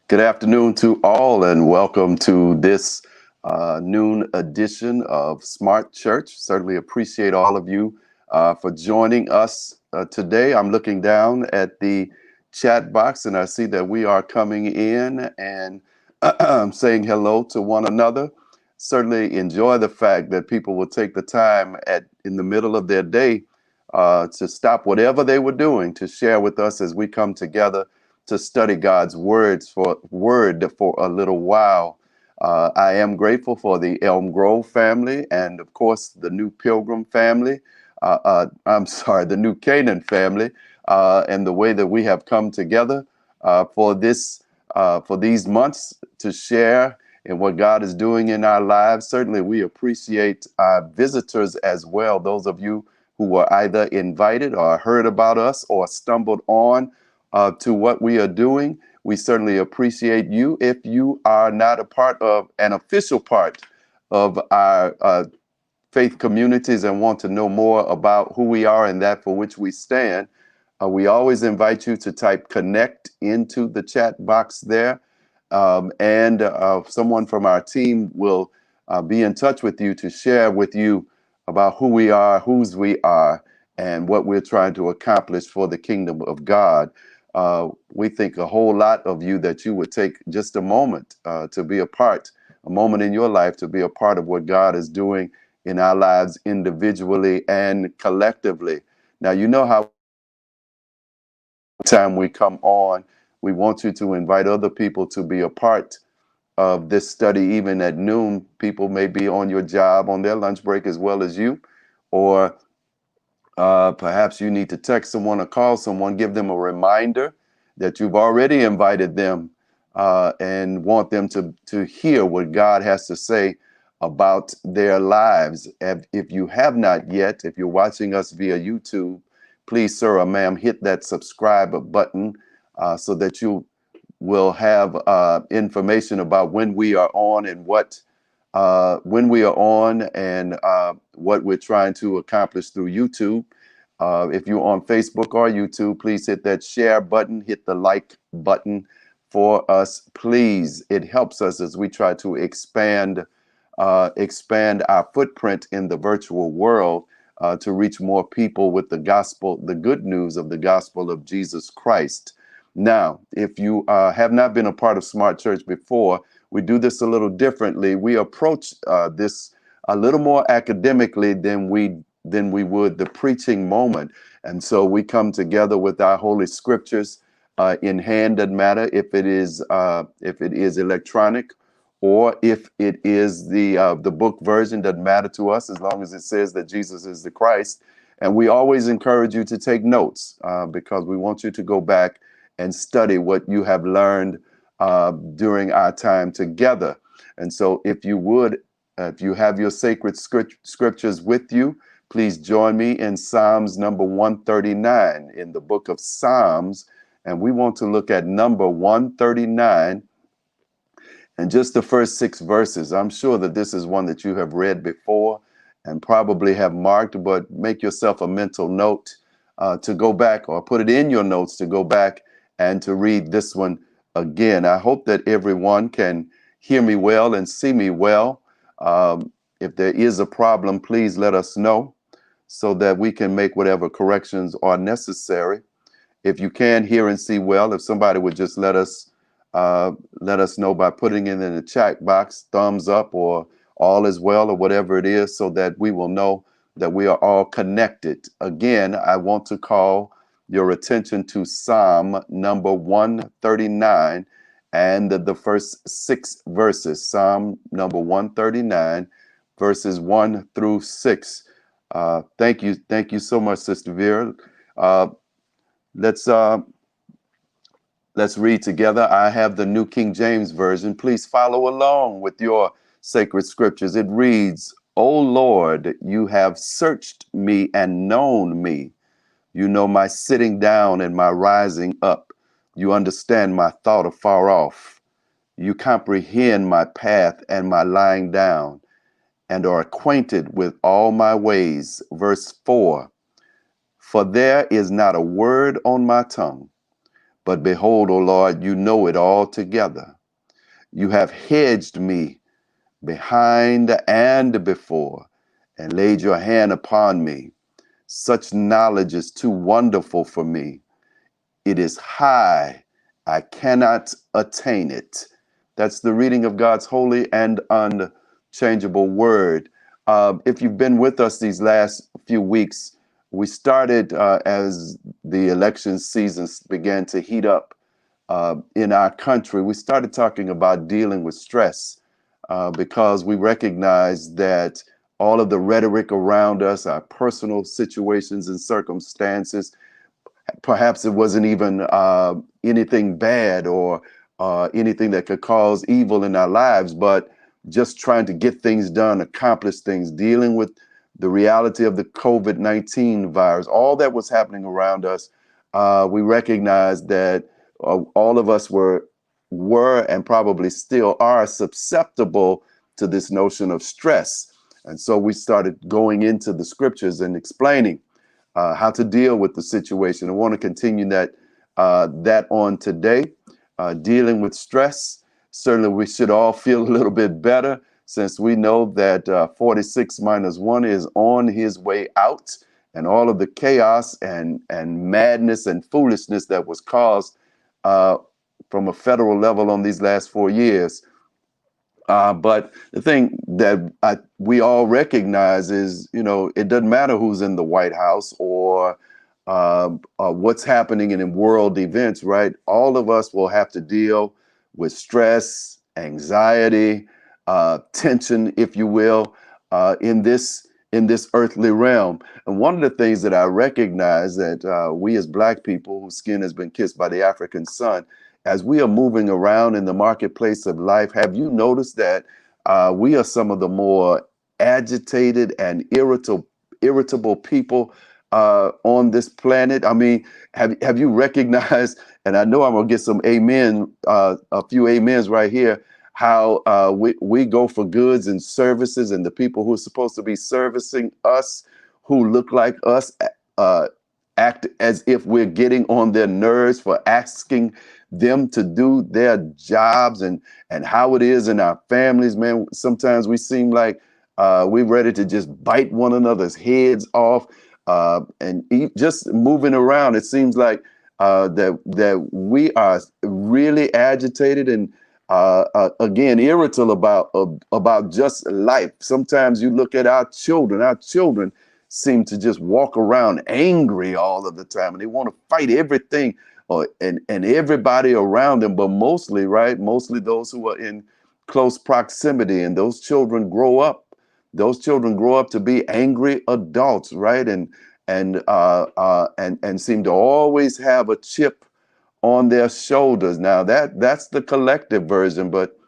Good afternoon to all, and welcome to this noon edition of Smart Church. Certainly appreciate all of you for joining us today. I'm looking down at the chat box, and I see that we are coming in and saying hello to one another. Certainly enjoy the fact that people will take the time in the middle of their day to stop whatever they were doing to share with us as we come together to study God's word for a little while. I am grateful for the Elm Grove family and, of course, the New Pilgrim family. I'm sorry, the New Canaan family, and the way that we have come together for these months to share in what God is doing in our lives. Certainly, we appreciate our visitors as well. Those of you who were either invited or heard about us or stumbled on to what we are doing. We certainly appreciate you. If you are not a part of an official part of our faith communities and want to know more about who we are and that for which we stand, we always invite you to type connect into the chat box there. And someone from our team will be in touch with you to share with you about who we are, whose we are, and what we're trying to accomplish for the kingdom of God. We think a whole lot of you that you would take just a moment to be a moment in your life to be a part of what God is doing in our lives individually and collectively. Now, you know how time we come on, we want you to invite other people to be a part of this study. Even at noon, people may be on your job on their lunch break as well as you, or perhaps you need to text someone or call someone, give them a reminder that you've already invited them and want them to hear what God has to say about their lives. If you have not yet, if you're watching us via YouTube, please, sir or ma'am, hit that subscribe button so that you will have information about when we are on and when we are on and what we're trying to accomplish through YouTube. If you're on Facebook or YouTube, please hit that share button, hit the like button for us, please. It helps us as we try to expand our footprint in the virtual world to reach more people with the gospel, the good news of the gospel of Jesus Christ. Now, if you have not been a part of Smart Church before, we do this a little differently. We approach this a little more academically than we would the preaching moment. And so we come together with our holy scriptures in hand. Doesn't matter if it is electronic or if it is the book version. Doesn't matter to us as long as it says that Jesus is the Christ. And we always encourage you to take notes because we want you to go back and study what you have learned during our time together. And so if you have your sacred scriptures with you, please join me in Psalms number 139 in the book of Psalms. And we want to look at number 139 and just the first 6 verses. I'm sure that this is one that you have read before and probably have marked, but make yourself a mental note to go back or put it in your notes to go back and to read this one again. I hope that everyone can hear me well and see me well. If there is a problem, please let us know so that we can make whatever corrections are necessary. If you can hear and see well, if somebody would just let us know by putting it in the chat box, thumbs up or all is well or whatever it is, so that we will know that we are all connected. Again, I want to call your attention to Psalm number 139 and the first 6 verses. Psalm number 139, verses 1 through 6. Thank you so much, Sister Vera. Uh, let's Let's read together. I have the New King James Version. Please follow along with your sacred scriptures. It reads, O Lord, you have searched me and known me. You know my sitting down and my rising up. You understand my thought afar off. You comprehend my path and my lying down, and are acquainted with all my ways. Verse 4, for there is not a word on my tongue. But behold, O Lord, you know it all together. You have hedged me behind and before, and laid your hand upon me. Such knowledge is too wonderful for me. It is high, I cannot attain it. That's the reading of God's holy and unchangeable word. If you've been with us these last few weeks, we started as the election season began to heat up in our country. We started talking about dealing with stress because we recognize that all of the rhetoric around us, our personal situations and circumstances, perhaps it wasn't even anything bad or anything that could cause evil in our lives, but just trying to get things done, accomplish things, dealing with the reality of the COVID-19 virus, all that was happening around us. We recognized that all of us were and probably still are susceptible to this notion of stress. And so we started going into the scriptures and explaining how to deal with the situation. I want to continue that on today, dealing with stress. Certainly, we should all feel a little bit better since we know that 46 minus 1 is on his way out, and all of the chaos and madness and foolishness that was caused from a federal level on these last 4 years. But the thing that we all recognize is, it doesn't matter who's in the White House or what's happening in world events, right? All of us will have to deal with stress, anxiety, tension, if you will, in this earthly realm. And one of the things that I recognize that we as Black people whose skin has been kissed by the African sun, as we are moving around in the marketplace of life, have you noticed that we are some of the more agitated and irritable people on this planet? I mean, have you recognized, and I know I'm gonna get some amen, a few amens right here, how we go for goods and services, and the people who are supposed to be servicing us, who look like us, act as if we're getting on their nerves for asking them to do their jobs, and how it is in our families, man. Sometimes we seem like we're ready to just bite one another's heads off, and just moving around. It seems like that we are really agitated and again irritable about just life. Sometimes you look at our children. Our children seem to just walk around angry all of the time, and they want to fight everything and everybody around them, but mostly those who are in close proximity. And those children grow up to be angry adults, right? And seem to always have a chip on their shoulders. Now that's the collective version, but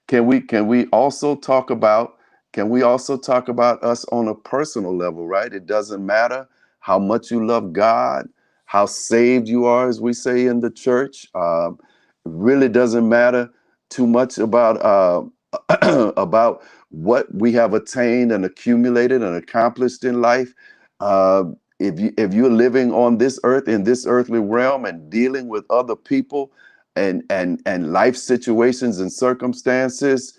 can we also talk about us on a personal level, right? It doesn't matter how much you love God, how saved you are, as we say in the church. It really doesn't matter too much about about what we have attained and accumulated and accomplished in life. If you're living on this earth, in this earthly realm, and dealing with other people and life situations and circumstances,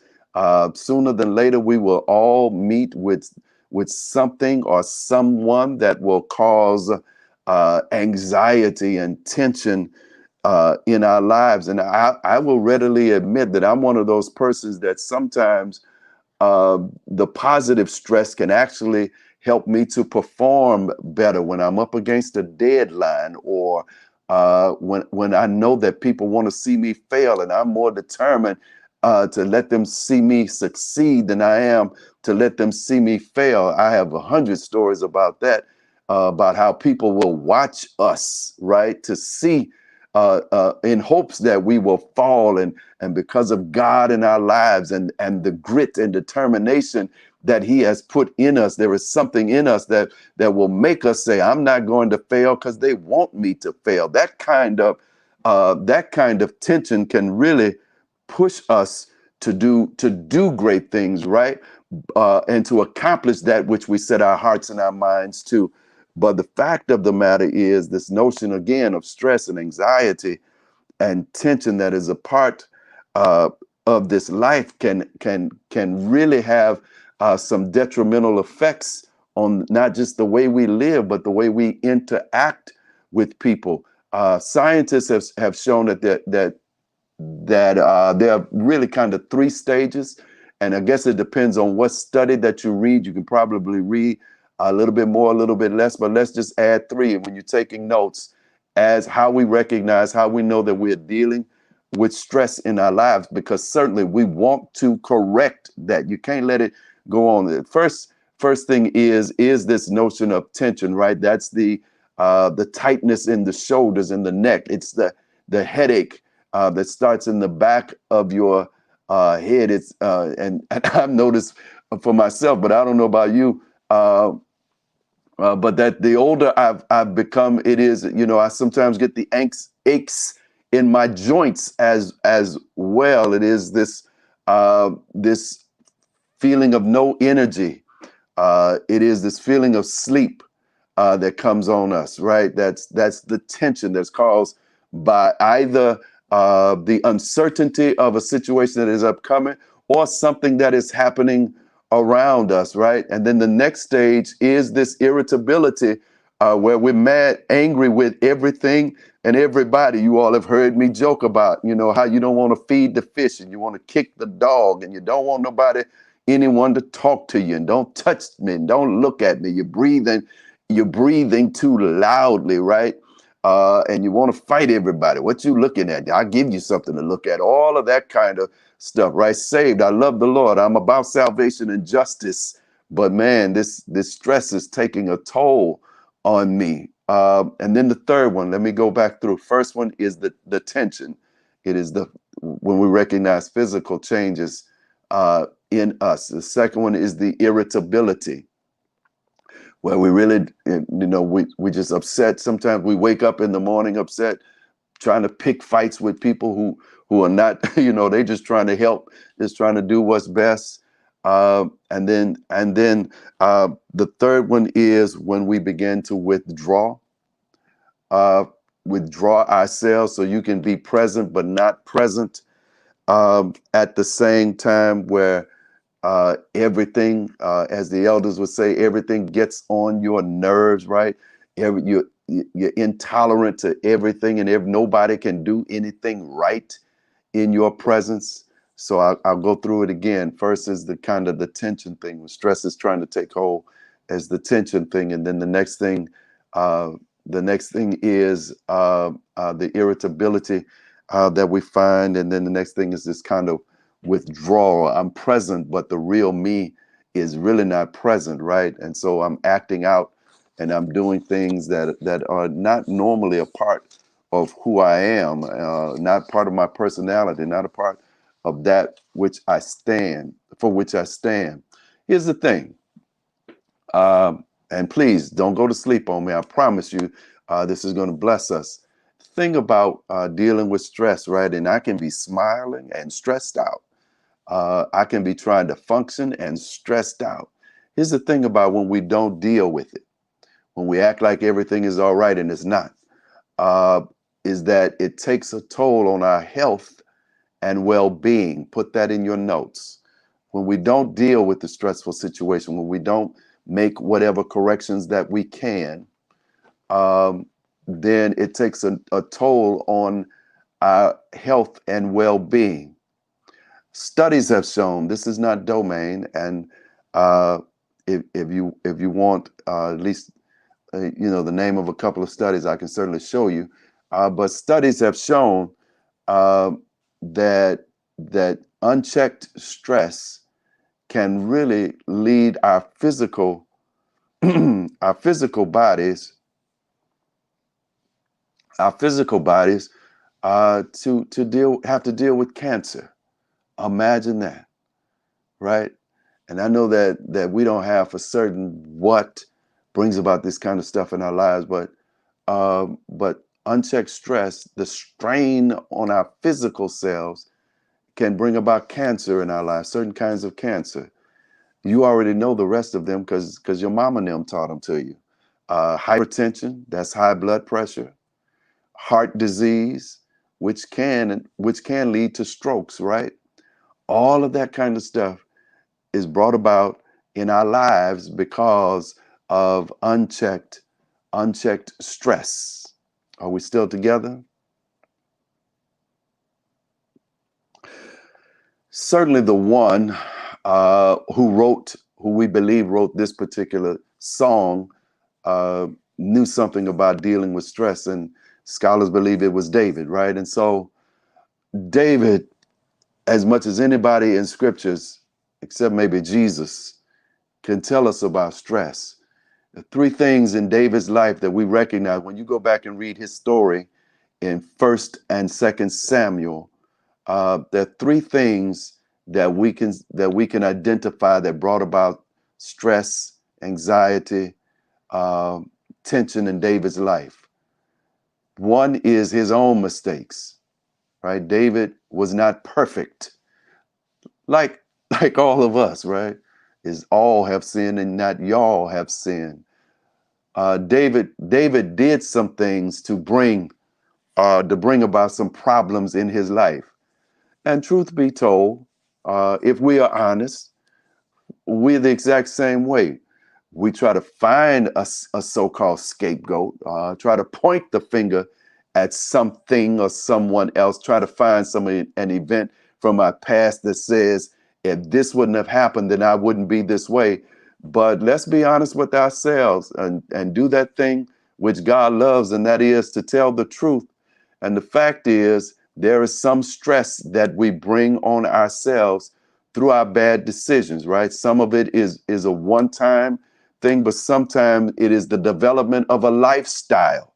sooner than later we will all meet with something or someone that will cause anxiety and tension in our lives. And I will readily admit that I'm one of those persons that sometimes the positive stress can actually help me to perform better when I'm up against a deadline, or when I know that people want to see me fail, and I'm more determined to let them see me succeed than I am to let them see me fail. I have 100 stories about that, about how people will watch us, right, to see in hopes that we will fall, and because of God in our lives and the grit and determination that He has put in us, there is something in us that will make us say, I'm not going to fail because they want me to fail. That kind of tension can really push us to do great things, right? And to accomplish that which we set our hearts and our minds to. But the fact of the matter is, this notion again of stress and anxiety and tension that is a part uh, of this life can really have some detrimental effects on not just the way we live, but the way we interact with people. Scientists have shown that there are really kind of three stages, and I guess it depends on what study that you read. You can probably read a little bit more, a little bit less, but let's just add three. And when you're taking notes, as how we recognize, how we know that we're dealing with stress in our lives, because certainly we want to correct that. You can't let it go on. The first thing is this notion of tension, right? That's the tightness in the shoulders and the neck. It's the headache that starts in the back of your head. It's and I've noticed for myself, but I don't know about you. But that the older I've become, it is, I sometimes get the aches in my joints as well. It is this feeling of no energy. It is this feeling of sleep that comes on us, right? That's the tension that's caused by either the uncertainty of a situation that is upcoming or something that is happening around us, right? And then the next stage is this irritability where we're mad, angry with everything and everybody. You all have heard me joke about, how you don't want to feed the fish and you want to kick the dog and you don't want anyone to talk to you and don't touch me and don't look at me. You're breathing too loudly, right? And you want to fight everybody. What you looking at? I'll give you something to look at. All of that kind of stuff, right? Saved. I love the Lord. I'm about salvation and justice. But man, this stress is taking a toll on me. And then the third one, let me go back through. First one is the tension. It is when we recognize physical changes in us. The second one is the irritability, where we really, we just upset. Sometimes we wake up in the morning upset, trying to pick fights with people who are not, they just trying to help, just trying to do what's best. And then the third one is when we begin to uh, withdraw ourselves, so you can be present but not present at the same time, where everything, as the elders would say, everything gets on your nerves, right? You're intolerant to everything, and nobody can do anything right in your presence. So I'll go through it again. First is the kind of the tension thing, when stress is trying to take hold, as the tension thing, and then the next thing is the irritability that we find, and then the next thing is this kind of withdrawal. I'm present, but the real me is really not present, right? And so I'm acting out, and I'm doing things that are not normally a part of who I am, not part of my personality, not a part of that which I stand, for which I stand. Here's the thing, and please don't go to sleep on me. I promise you, this is going to bless us. Thing about dealing with stress, right? And I can be smiling and stressed out. I can be trying to function and stressed out. Here's the thing about when we don't deal with it, when we act like everything is all right and it's not, uh, is that it takes a toll on our health and well-being. Put that in your notes. When we don't deal with the stressful situation, when we don't make whatever corrections that we can, um, then it takes a toll on our health and well-being. Studies have shown, this is not domain, and if you want at least the name of a couple of studies, I can certainly show you. But studies have shown uh, that unchecked stress can really lead our physical our physical bodies to have to deal with cancer. Imagine that, right? And I know that we don't have for certain what brings about this kind of stuff in our lives, but unchecked stress, the strain on our physical cells, can bring about cancer in our lives, certain kinds of cancer. You already know the rest of them because your mama and them taught them to you. hypertension, that's high blood pressure, heart disease, which can lead to strokes, right? All of that kind of stuff is brought about in our lives because of unchecked stress. Are we still together? Certainly the one who we believe wrote this particular song, uh, knew something about dealing with stress, and scholars believe it was David, right? And so David, as much as anybody in scriptures, except maybe Jesus, can tell us about stress. The three things in David's life that we recognize when you go back and read his story in First and Second Samuel, there are three things that we can identify that brought about stress, anxiety, uh, tension in David's life. One is his own mistakes, right? David was not perfect, like like all of us, right? Is all have sinned and not y'all have sinned. David did some things to bring about some problems in his life. And truth be told, if we are honest, we're the exact same way. We try to find a so-called scapegoat, try to point the finger at something or someone else, try to find an event from our past that says, if this wouldn't have happened, then I wouldn't be this way. But let's be honest with ourselves and do that thing which God loves, and that is to tell the truth. And the fact is, there is some stress that we bring on ourselves through our bad decisions, right? Some of it is a one-time thing, but sometimes it is the development of a lifestyle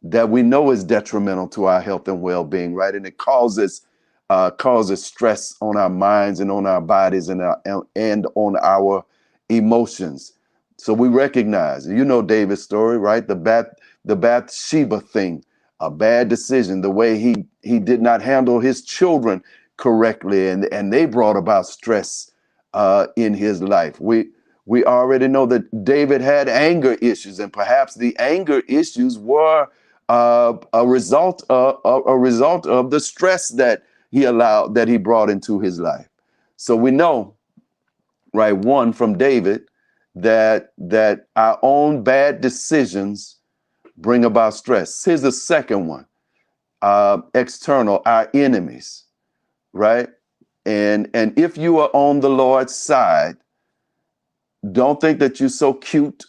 that we know is detrimental to our health and well-being, right? And it causes stress on our minds and on our bodies and on our emotions. So we recognize, David's story, right? The Bathsheba thing, a bad decision, the way he did not handle his children correctly, and they brought about stress in his life. We already know that David had anger issues, and perhaps the anger issues were a result of the stress that he brought into his life. So we know, right, one from David, that our own bad decisions bring about stress. Here's the second one: external, our enemies, right? And if you are on the Lord's side, don't think that you're so cute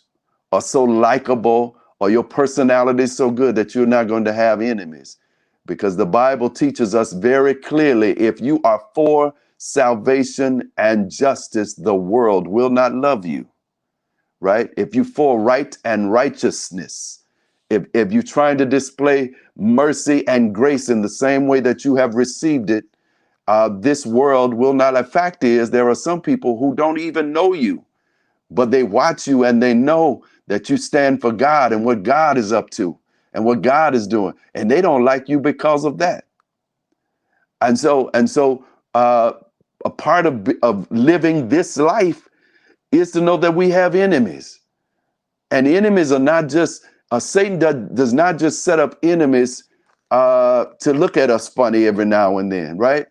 or so likable or your personality is so good that you're not going to have enemies. Because the Bible teaches us very clearly, if you are for salvation and justice, the world will not love you, right? If you're for right and righteousness, if you're trying to display mercy and grace in the same way that you have received it, this world will not. The fact is, there are some people who don't even know you, but they watch you and they know that you stand for God and what God is up to and what God is doing, and they don't like you because of that. And so, a part of living this life is to know that we have enemies, and enemies are not just Satan does not just set up enemies to look at us funny every now and then, right?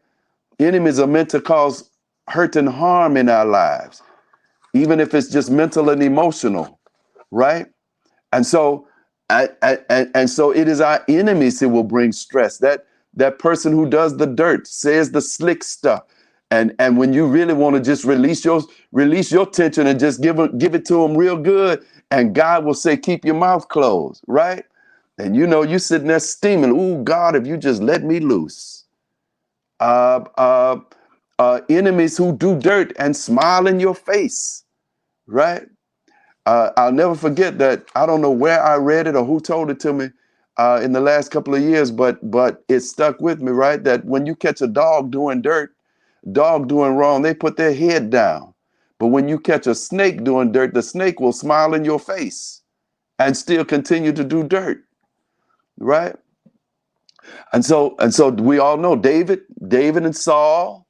Enemies are meant to cause hurt and harm in our lives, even if it's just mental and emotional, right? And so, and so it is our enemies who will bring stress. That person who does the dirt, says the slick stuff, and when you really want to just release your tension and just give it to them real good, and God will say, keep your mouth closed, right? And you sitting there steaming. Ooh, God, if you just let me loose. Uh, uh, Enemies who do dirt and smile in your face, right? I'll never forget that. I don't know where I read it or who told it to me in the last couple of years, but it stuck with me, right? That when you catch a dog doing dirt, dog doing wrong, they put their head down. But when you catch a snake doing dirt, the snake will smile in your face and still continue to do dirt, right? And so we all know David and Saul,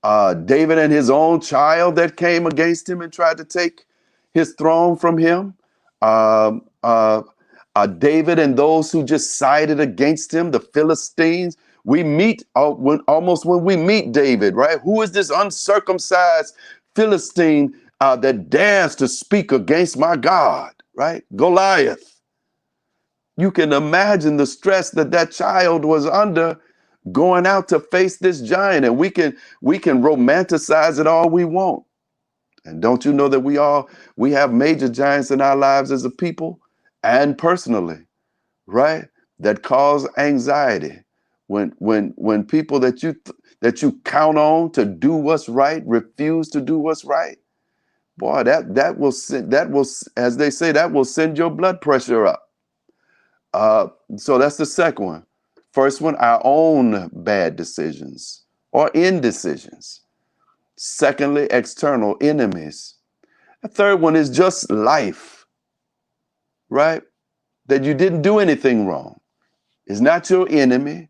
David and his own child that came against him and tried to take his throne from him. Um, uh, David and those who just sided against him, the Philistines. We meet almost when we meet David, right? Who is this uncircumcised Philistine that dares to speak against my God, right? Goliath. You can imagine the stress that that child was under going out to face this giant, and we can romanticize it all we want. And don't you know that we have major giants in our lives as a people and personally, right? That cause anxiety. When people that you count on to do what's right refuse to do what's right, boy, that will, as they say, that will send your blood pressure up. Uh, so that's the second one. First one, our own bad decisions or indecisions. Secondly, external enemies. The third one is just life, right? That you didn't do anything wrong. It's not your enemy.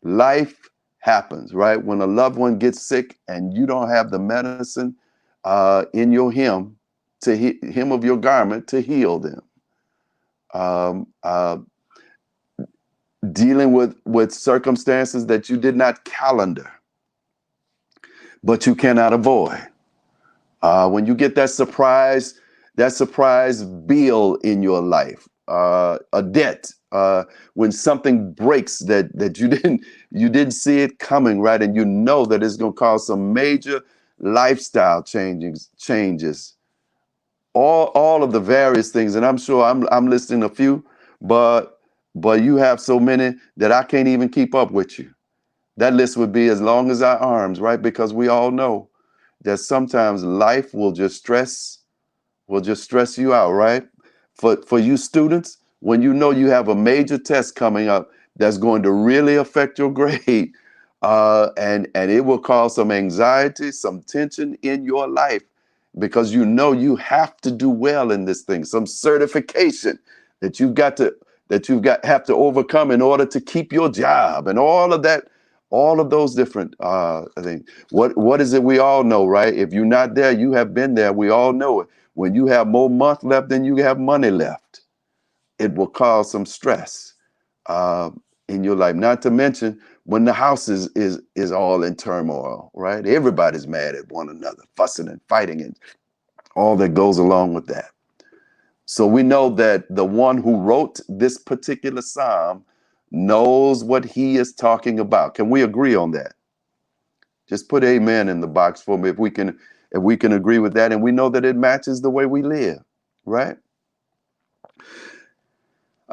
Life happens, right? When a loved one gets sick and you don't have the medicine in your hem of your garment to heal them. Um, uh, Dealing with circumstances that you did not calendar, but you cannot avoid. When you get that surprise bill in your life, a debt, when something breaks that you didn't see it coming, right, and you know that it's going to cause some major lifestyle changes, all of the various things, and I'm sure I'm listing a few, but you have so many that I can't even keep up with you. That list would be as long as our arms, right? Because we all know that sometimes life will just stress you out, right? For you students, when you know you have a major test coming up that's going to really affect your grade, and it will cause some anxiety, some tension in your life because you know you have to do well in this thing, some certification that you've got have to overcome in order to keep your job and all of that, all of those different things. What is it we all know, right? If you're not there, you have been there. We all know it. When you have more month left than you have money left, it will cause some stress uh, in your life. Not to mention when the house is all in turmoil, right? Everybody's mad at one another, fussing and fighting, and all that goes along with that. So we know that the one who wrote this particular psalm knows what he is talking about. Can we agree on that? Just put amen in the box for me if we can agree with that, and we know that it matches the way we live, right?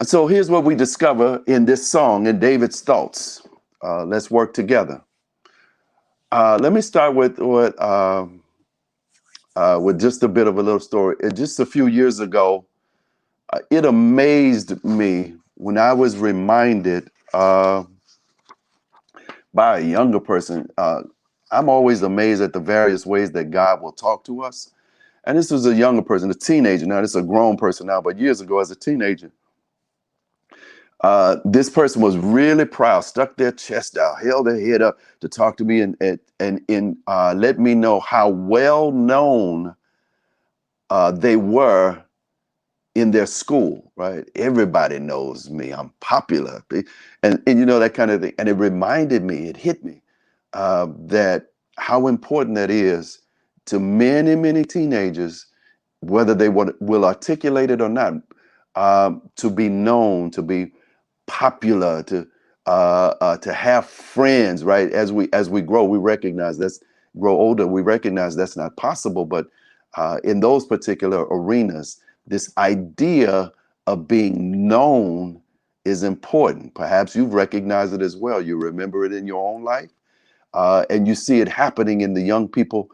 So here's what we discover in this song in David's thoughts. Let's work together. Let me start with just a bit of a little story. Just a few years ago, it amazed me when I was reminded by a younger person. I'm always amazed at the various ways that God will talk to us. And this was a younger person, a teenager. Now, this is a grown person now, but years ago as a teenager, this person was really proud, stuck their chest out, held their head up to talk to me and let me know how well known they were in their school, right? Everybody knows me. I'm popular. And you know, that kind of thing. And it reminded me, it hit me that how important that is to many, many teenagers, whether they will articulate it or not, to be known, to be popular, to have friends, right? As we grow, we recognize that's grow older. We recognize that's not possible. But in those particular arenas, this idea of being known is important. Perhaps you've recognized it as well. You remember it in your own life, and you see it happening in the young people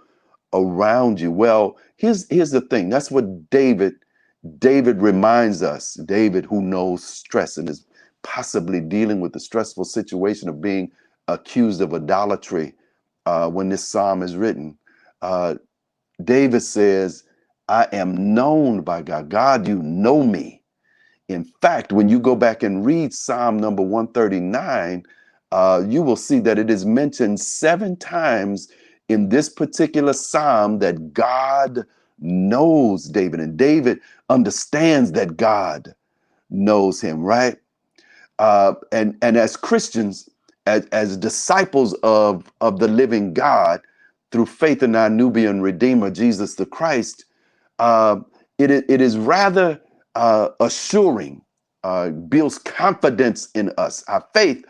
around you. Well, here's the thing. That's what David reminds us. David, who knows stress and is possibly dealing with the stressful situation of being accused of idolatry when this psalm is written. Uh, David says, I am known by God. God, you know me. In fact, when you go back and read Psalm number 139, you will see that it is mentioned 7 times in this particular psalm that God knows David, and David understands that God knows him, right? And as Christians, as disciples of the living God, through faith in our Nubian Redeemer, Jesus the Christ, uh, it is rather assuring, builds confidence in us, our faith,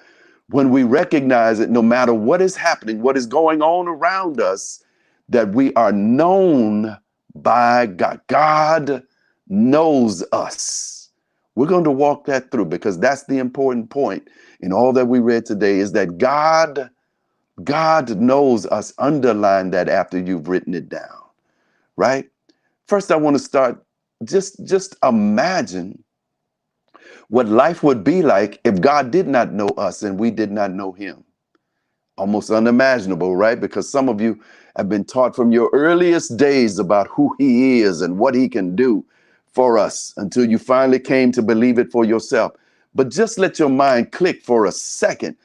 when we recognize that no matter what is happening, what is going on around us, that we are known by God. God knows us. We're going to walk that through, because that's the important point in all that we read today, is that God knows us. Underline that after you've written it down, right? First, I want to start, just imagine what life would be like if God did not know us and we did not know him. Almost unimaginable, right? Because some of you have been taught from your earliest days about who he is and what he can do for us until you finally came to believe it for yourself. But just let your mind click for a second.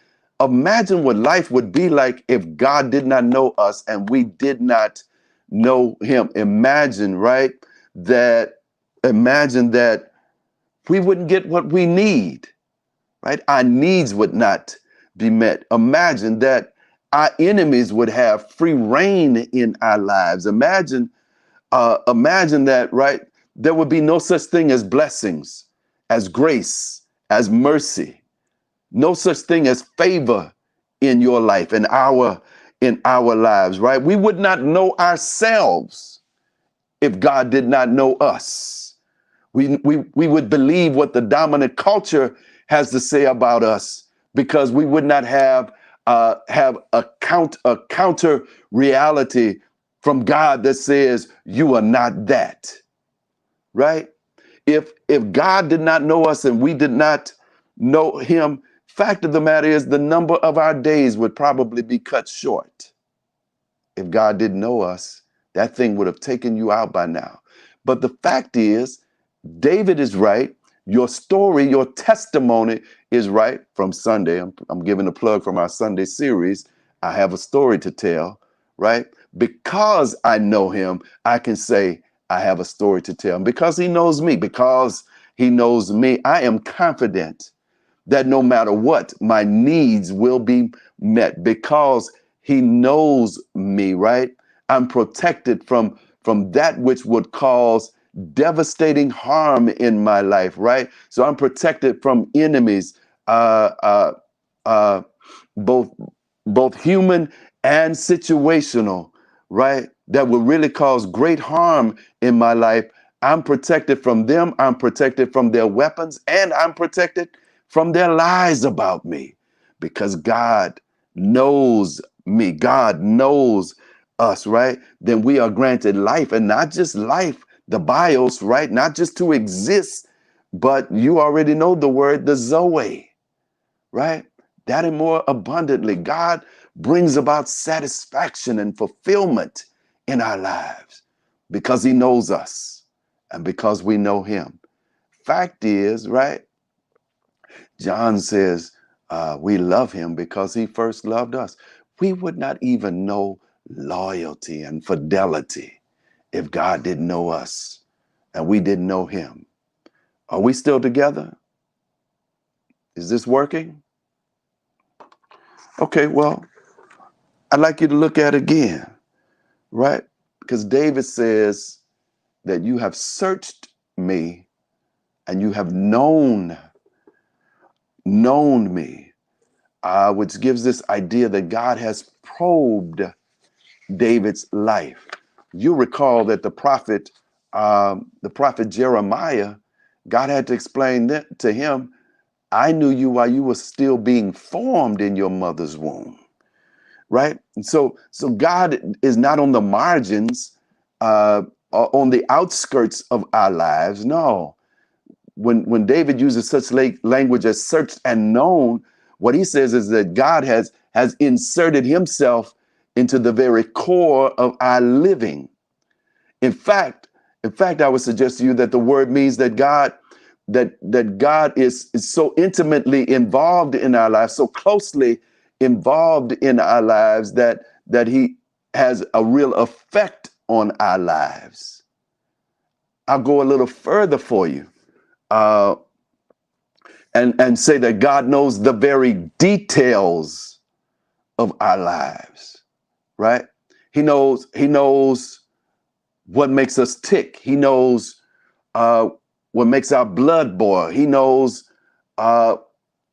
Imagine what life would be like if God did not know us and we did not know him. Imagine, right? Imagine that we wouldn't get what we need, right? Our needs would not be met. Imagine that our enemies would have free reign in our lives. Imagine that, right? There would be no such thing as blessings, as grace, as mercy, no such thing as favor in your life, in our lives, right? We would not know ourselves if God did not know us. We would believe what the dominant culture has to say about us, because we would not have a counter reality from God that says you are not that, right? If God did not know us and we did not know him, fact of the matter is the number of our days would probably be cut short. If God didn't know us, that thing would have taken you out by now. But the fact is, David is right. Your story, your testimony is right. From Sunday, I'm giving a plug from our Sunday series. I have a story to tell, right? Because I know him, I can say I have a story to tell. And because he knows me, I am confident that no matter what, my needs will be met, because he knows me, right? I'm protected from that which would cause devastating harm in my life, right? So I'm protected from enemies, uh, uh, uh, both human and situational, right? That will really cause great harm in my life. I'm protected from them. I'm protected from their weapons, and I'm protected from their lies about me, because God knows me. God knows us, right? Then we are granted life, and not just life, the bios, right? Not just to exist, but you already know the word, the Zoe, right? That and more abundantly. God brings about satisfaction and fulfillment in our lives because he knows us and because we know him. Fact is, right? John says we love him because he first loved us. We would not even know loyalty and fidelity if God didn't know us and we didn't know him. Are we still together? Is this working? Okay, well, I'd like you to look at it again, right? Because David says that you have searched me and you have known me, which gives this idea that God has probed David's life. You recall that the prophet Jeremiah, God had to explain that to him. I knew you while you were still being formed in your mother's womb, right? And so God is not on the margins, or on the outskirts of our lives. No, when David uses such language as searched and known, what he says is that God has inserted himself into the very core of our living. In fact, I would suggest to you that the word means that God is so intimately involved in our lives, so closely involved in our lives that he has a real effect on our lives. I'll go a little further for you, uh, and say that God knows the very details of our lives, right? He knows what makes us tick. He knows uh, what makes our blood boil. He knows uh,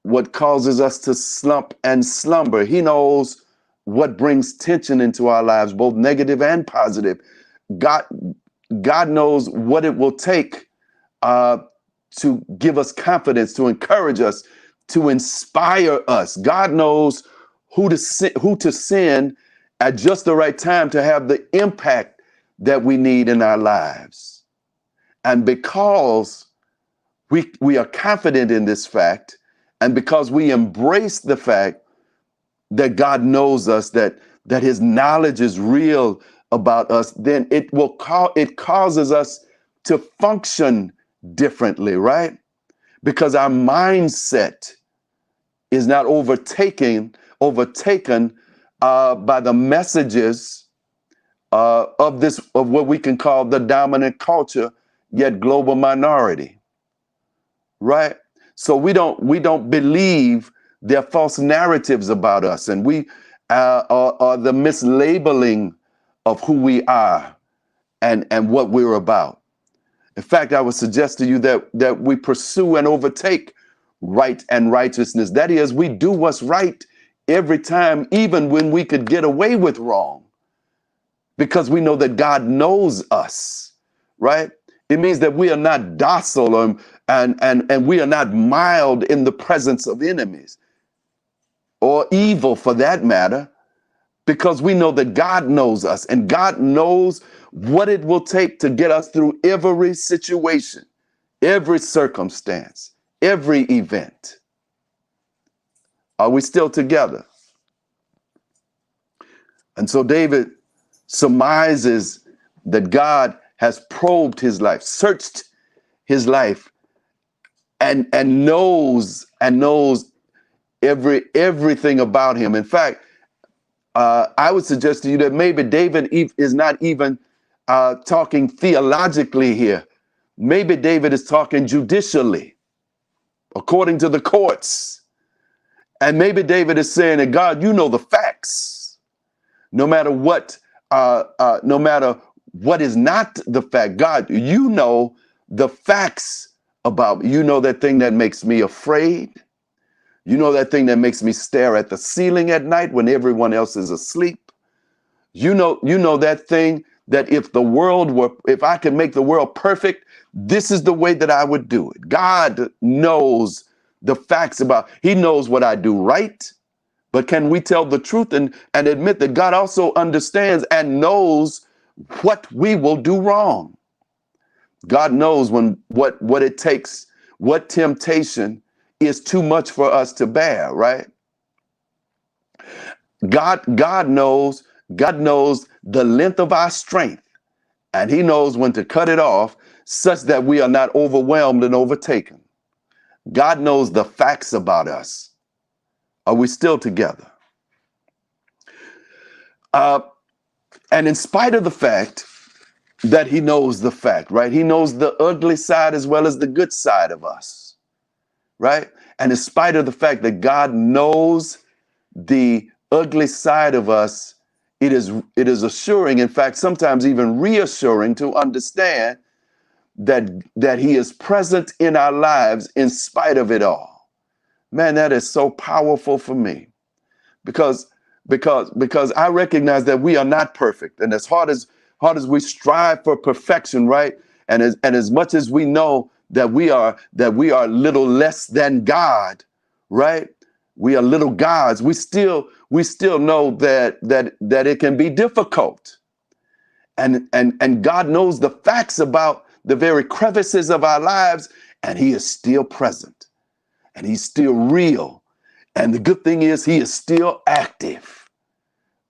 what causes us to slump and slumber. He knows what brings tension into our lives, both negative and positive. God, God knows what it will take uh, to give us confidence, to encourage us, to inspire us. God knows who to send at just the right time to have the impact that we need in our lives. And because we are confident in this fact, and because we embrace the fact that God knows us, that his knowledge is real about us, then it causes us to function differently, right? Because our mindset is not overtaken by the messages of what we can call the dominant culture, yet global minority, right? So we don't believe their false narratives about us, and we are the mislabeling of who we are and what we're about. In fact, I would suggest to you that we pursue and overtake right and righteousness. That is, we do what's right every time, even when we could get away with wrong, because we know that God knows us, right? It means that we are not docile and we are not mild in the presence of enemies or evil for that matter, because we know that God knows us and God knows what it will take to get us through every situation, every circumstance, every event. Are we still together? And so David surmises that God has probed his life, searched his life, and knows everything about him. In fact, I would suggest to you that maybe David is not even talking theologically here. Maybe David is talking judicially, according to the courts. And maybe David is saying that, God, you know the facts. No matter what, no matter what is not the fact, God, you know the facts about me. You know that thing that makes me afraid. You know that thing that makes me stare at the ceiling at night when everyone else is asleep. You know that thing that if I could make the world perfect, this is the way that I would do it. God knows the facts about, he knows what I do right. But can we tell the truth and admit that God also understands and knows what we will do wrong? God knows what it takes, what temptation is too much for us to bear, right? God knows the length of our strength, and he knows when to cut it off such that we are not overwhelmed and overtaken. God knows the facts about us. Are we still together? And in spite of the fact that he knows the fact, right? He knows the ugly side as well as the good side of us, right? And in spite of the fact that God knows the ugly side of us, it is assuring, in fact, sometimes even reassuring to understand that he is present in our lives in spite of it all. Man, that is so powerful for me, because I recognize that we are not perfect, and as hard as we strive for perfection, right? And as much as we know that we are little less than God, right? We are little gods. We still know that it can be difficult, and God knows the facts about the very crevices of our lives, and he is still present, and he's still real. And the good thing is he is still active,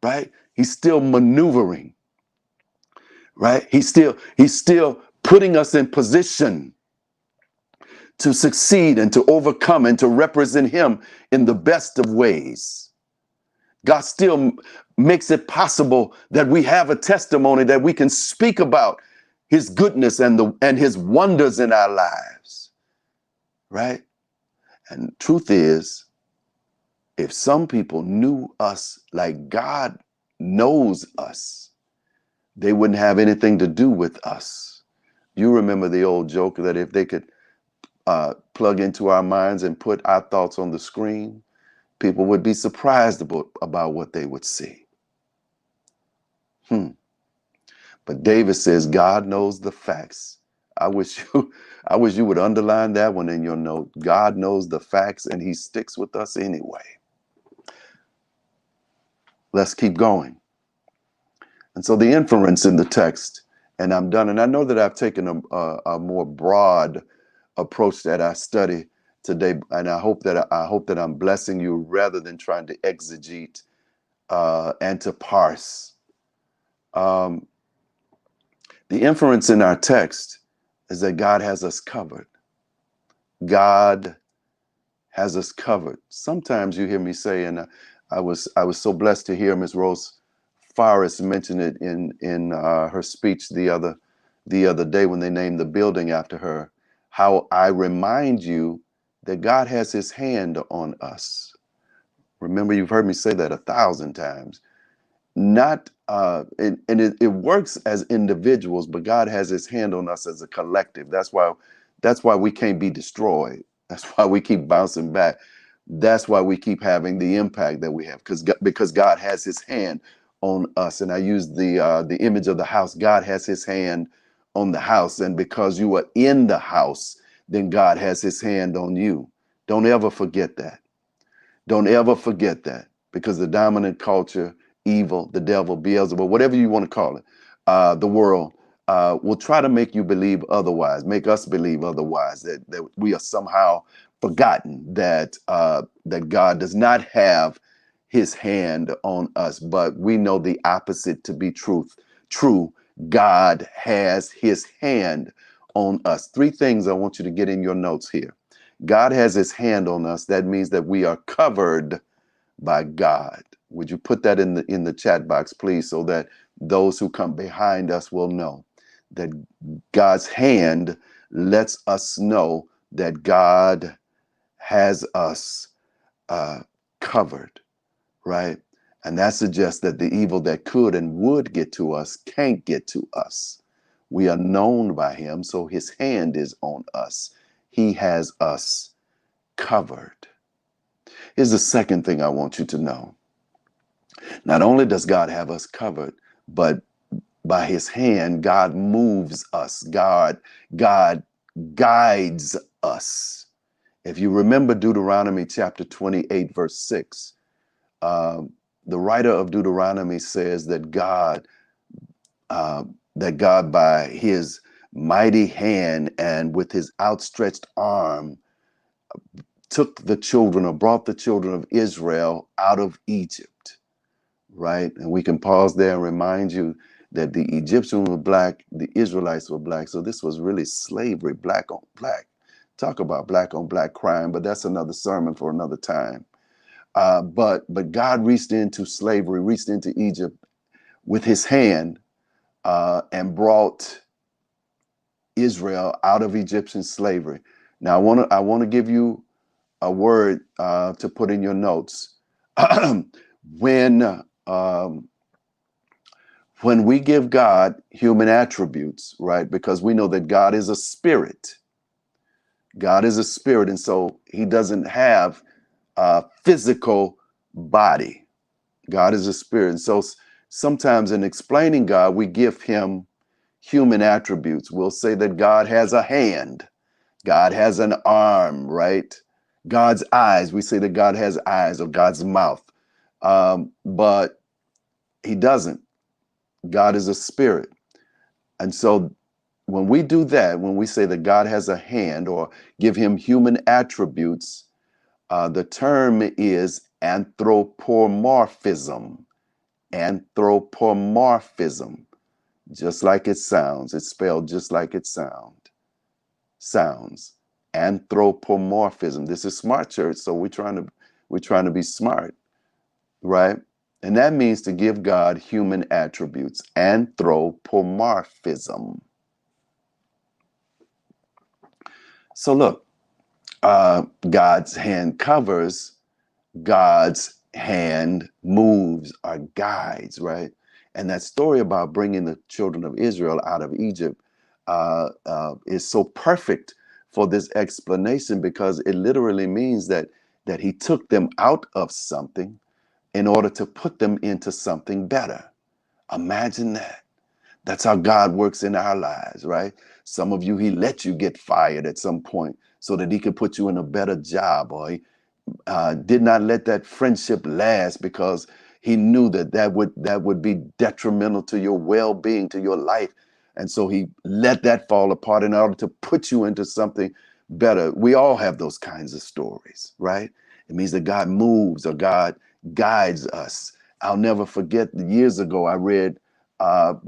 right? He's still maneuvering, right? He's still putting us in position to succeed and to overcome and to represent him in the best of ways. God still makes it possible that we have a testimony that we can speak about his goodness and his wonders in our lives, right? And truth is, if some people knew us like God knows us, they wouldn't have anything to do with us. You remember the old joke that if they could plug into our minds and put our thoughts on the screen, people would be surprised about what they would see. But David says, God knows the facts. I wish you would underline that one in your note. God knows the facts and he sticks with us anyway. Let's keep going. And so the inference in the text, and I'm done. And I know that I've taken a more broad approach that I study today, and I hope that I'm blessing you rather than trying to exegete and to parse. The inference in our text is that God has us covered. God has us covered. Sometimes you hear me say, and I was so blessed to hear Ms. Rose Forrest mention it in her speech the other day when they named the building after her, how I remind you that God has his hand on us. Remember, you've heard me say that 1,000 times. Not it works as individuals, but God has his hand on us as a collective. That's why we can't be destroyed. That's why we keep bouncing back. That's why we keep having the impact that we have, because God has his hand on us. And I use the image of the house. God has his hand on the house, and because you are in the house, then God has his hand on you. Don't ever forget that. Don't ever forget that, because the dominant culture, evil, the devil, Beelzebub, whatever you want to call it, the world will try to make you believe otherwise, make us believe otherwise, that we are somehow forgotten, that God does not have his hand on us. But we know the opposite to be true. God has his hand on us. Three things I want you to get in your notes here. God has his hand on us. That means that we are covered by God. Would you put that in the chat box, please, so that those who come behind us will know that God's hand lets us know that God has us covered, right? And that suggests that the evil that could and would get to us can't get to us. We are known by him, so his hand is on us. He has us covered. Here's the second thing I want you to know. Not only does God have us covered, but by his hand, God moves us. God guides us. If you remember Deuteronomy chapter 28, verse 6, the writer of Deuteronomy says that God by his mighty hand and with his outstretched arm took the children, or brought the children of Israel out of Egypt, right? And we can pause there and remind you that the Egyptians were black, the Israelites were black. So this was really slavery, black on black. Talk about black on black crime, but that's another sermon for another time. But God reached into slavery, reached into Egypt with his hand and brought Israel out of Egyptian slavery. Now I want to give you a word to put in your notes. when we give God human attributes, right? Because we know that God is a spirit. God is a spirit, and so he doesn't have a physical body. God is a spirit. And so sometimes in explaining God, we give him human attributes. We'll say that God has a hand. God has an arm, right? God's eyes. We say that God has eyes, or God's mouth. But he doesn't. God is a spirit. And so when we do that, when we say that God has a hand or give him human attributes, the term is anthropomorphism. Anthropomorphism. Just like it sounds. It's spelled just like it sounds. Anthropomorphism. This is Smart Church, so we're trying to be smart, right? And that means to give God human attributes. Anthropomorphism. So look, God's hand covers, God's hand moves or guides, right? And that story about bringing the children of Israel out of Egypt is so perfect for this explanation, because it literally means that he took them out of something in order to put them into something better. Imagine that. That's how God works in our lives, right? Some of you, he let you get fired at some point so that he could put you in a better job, or he did not let that friendship last because he knew that would be detrimental to your well-being, to your life, and so he let that fall apart in order to put you into something better. We all have those kinds of stories, right? It means that God moves or God guides us. I'll never forget, years ago I read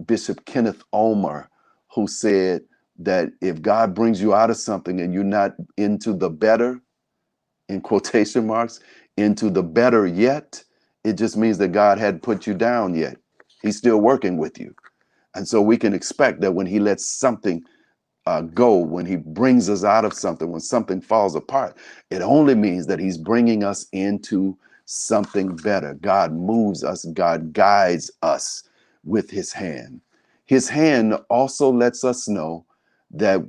Bishop Kenneth Omer, who said that if God brings you out of something and you're not into the better, in quotation marks, into the better yet, it just means that God hadn't put you down yet. He's still working with you. And so we can expect that when he lets something go, when he brings us out of something, when something falls apart, it only means that he's bringing us into something better. God moves us, God guides us with his hand. His hand also lets us know that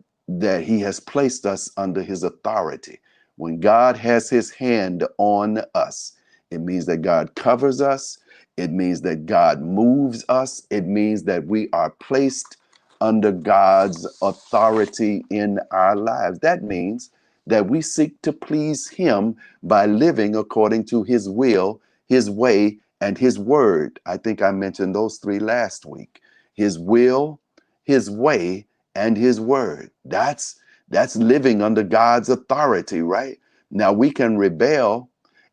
he has placed us under his authority. When God has his hand on us, it means that God covers us. It means that God moves us. It means that we are placed under God's authority in our lives. That means that we seek to please him by living according to his will, his way, and his word. I think I mentioned those three last week. His will, his way, and his word. That's living under God's authority, right? Now we can rebel,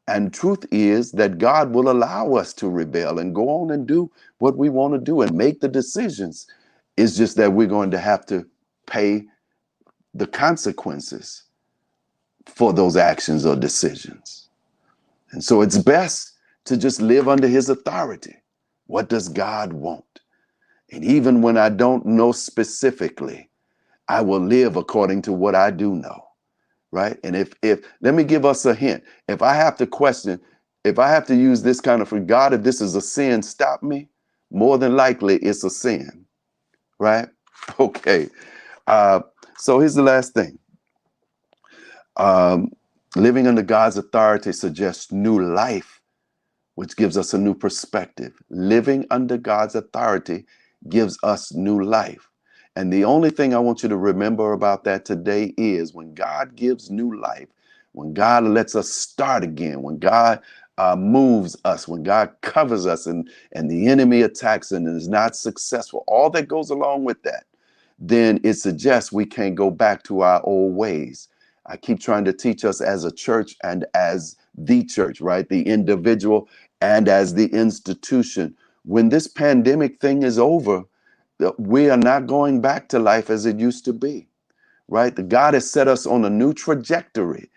and truth is that God will allow us to rebel and go on and do what we want to do and make the decisions. It's just that we're going to have to pay the consequences for those actions or decisions. And so it's best to just live under his authority. What does God want? And even when I don't know specifically, I will live according to what I do know, right? And if let me give us a hint. If I have to question, if I have to use this kind of, for God, if this is a sin, stop me, more than likely it's a sin, right? Okay. Uh, so here's the last thing. Um, Living under God's authority suggests new life, which gives us a new perspective. Living under God's authority gives us new life. And the only thing I want you to remember about that today is when God gives new life, when God lets us start again, when God moves us, when God covers us and the enemy attacks and is not successful, all that goes along with that, then it suggests we can't go back to our old ways. I keep trying to teach us as a church and as the church, right? The individual and as the institution. When this pandemic thing is over, we are not going back to life as it used to be, right? The God has set us on a new trajectory.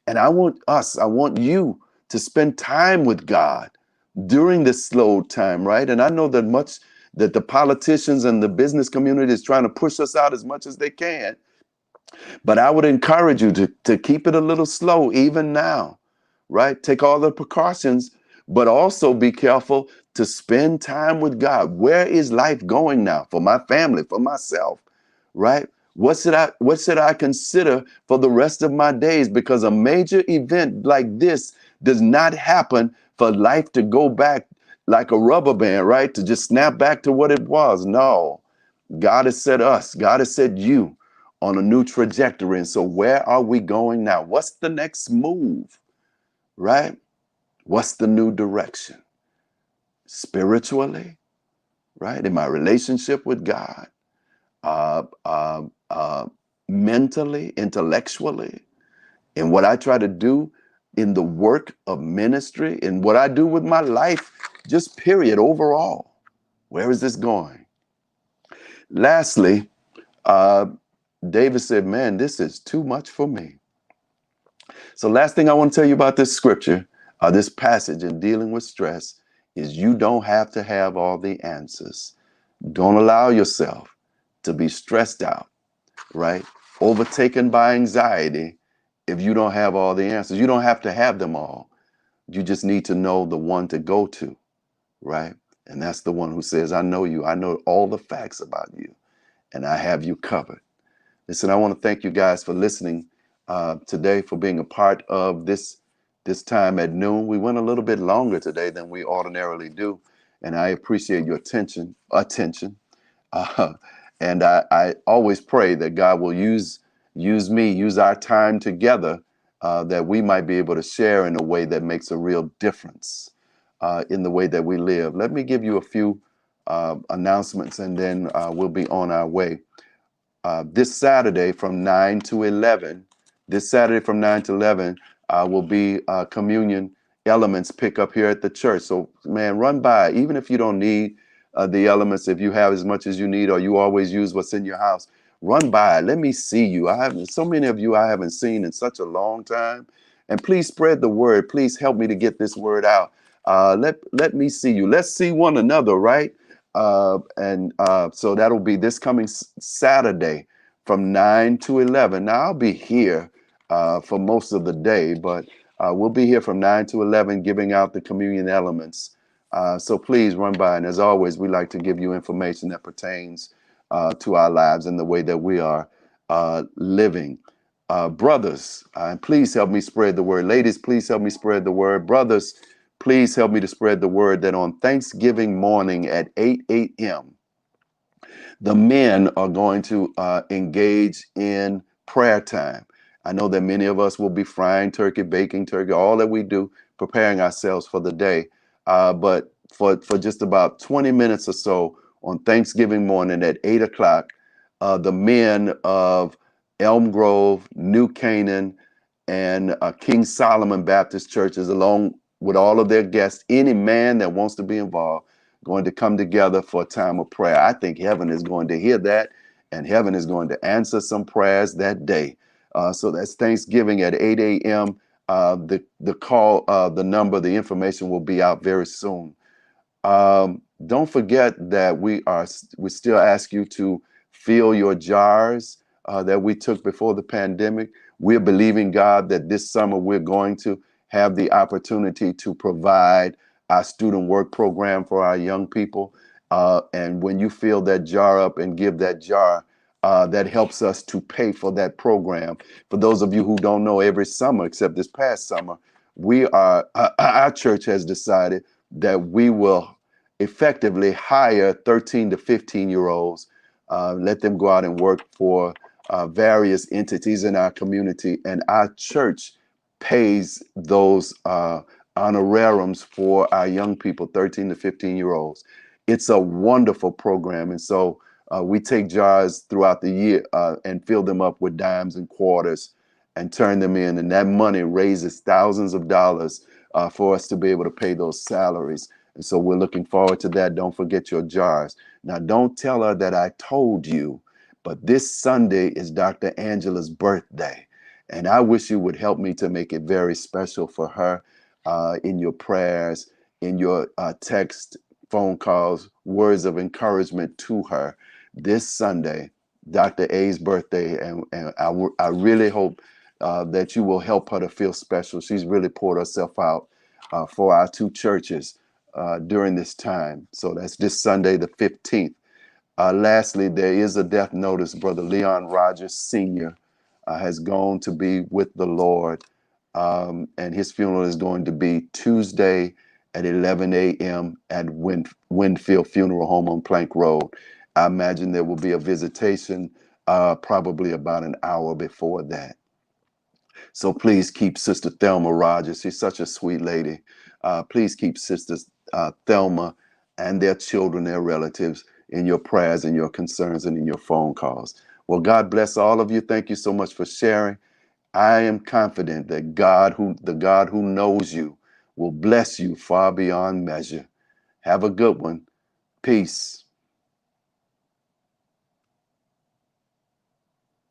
And I want you to spend time with God during this slow time, right? And I know that the politicians and the business community is trying to push us out as much as they can. But I would encourage you to keep it a little slow, even now, right? Take all the precautions, but also be careful to spend time with God. Where is life going now for my family, for myself, right? What should I consider for the rest of my days? Because a major event like this does not happen for life to go back like a rubber band, right? To just snap back to what it was. No, God has set you on a new trajectory. And so where are we going now? What's the next move, right? What's the new direction? Spiritually, right? In my relationship with God, uh, uh, uh, mentally, intellectually, in what I try to do in the work of ministry, in what I do with my life, just period, overall. Where is this going? Lastly, uh, David said, man, this is too much for me. So last thing I want to tell you about this scripture, this passage in dealing with stress, is you don't have to have all the answers. Don't allow yourself to be stressed out, right? overtaken by anxiety if you don't have all the answers. You don't have to have them all. You just need to know the one to go to, right? And that's the one who says, I know you. I know all the facts about you, and I have you covered. Listen, I want to thank you guys for listening today, for being a part of this time at noon. We went a little bit longer today than we ordinarily do, and I appreciate your attention. Uh, and I always pray that God will use our time together, that we might be able to share in a way that makes a real difference in the way that we live. Let me give you a few announcements, and then we'll be on our way. This Saturday from 9 to 11, will be communion elements pick up here at the church. So, man, run by. Even if you don't need the elements, if you have as much as you need, or you always use what's in your house, run by. Let me see you. I haven't, so many of you I haven't seen in such a long time. And please spread the word. Please help me to get this word out. Let me see you. Let's see one another, right? So that'll be this coming Saturday from 9 to 11. Now, I'll be here for most of the day, but we'll be here from 9 to 11 giving out the communion elements. So please run by. And as always, we like to give you information that pertains to our lives and the way that we are living. Brothers, please help me spread the word. Ladies, please help me spread the word. Brothers, please help me to spread the word that on Thanksgiving morning at 8 a.m., the men are going to engage in prayer time. I know that many of us will be frying turkey, baking turkey, all that we do, preparing ourselves for the day. But for just about 20 minutes or so on Thanksgiving morning at 8 o'clock, the men of Elm Grove, New Canaan, and King Solomon Baptist churches, along with all of their guests, any man that wants to be involved, going to come together for a time of prayer. I think heaven is going to hear that, and heaven is going to answer some prayers that day. So that's Thanksgiving at 8 a.m. The call, the number, the information will be out very soon. Don't forget that we still ask you to fill your jars that we took before the pandemic. We're believing God that this summer we're going to have the opportunity to provide our student work program for our young people. And when you fill that jar up and give that jar, that helps us to pay for that program. For those of you who don't know, every summer, except this past summer, our church has decided that we will effectively hire 13 to 15-year-olds, let them go out and work for various entities in our community, and our church pays those honorariums for our young people, 13 to 15-year-olds. It's a wonderful program, and so we take jars throughout the year and fill them up with dimes and quarters and turn them in, and that money raises thousands of dollars for us to be able to pay those salaries. And so we're looking forward to that. Don't forget your jars. Now, don't tell her that I told you, but this Sunday is Dr. Angela's birthday. And I wish you would help me to make it very special for her in your prayers, in your text, phone calls, words of encouragement to her. This Sunday, Dr. A's birthday, and I really hope that you will help her to feel special. She's really poured herself out for our two churches during this time. So that's this Sunday, the 15th. Lastly, there is a death notice. Brother Leon Rogers Sr. Has gone to be with the Lord, and his funeral is going to be Tuesday at 11 a.m. at Winfield Funeral Home on Plank Road. I imagine there will be a visitation probably about an hour before that. So please keep Sister Thelma Rogers. She's such a sweet lady. Please keep Sisters Thelma and their children, their relatives, in your prayers and your concerns and in your phone calls. Well, God bless all of you. Thank you so much for sharing. I am confident that the God who knows you will bless you far beyond measure. Have a good one. Peace.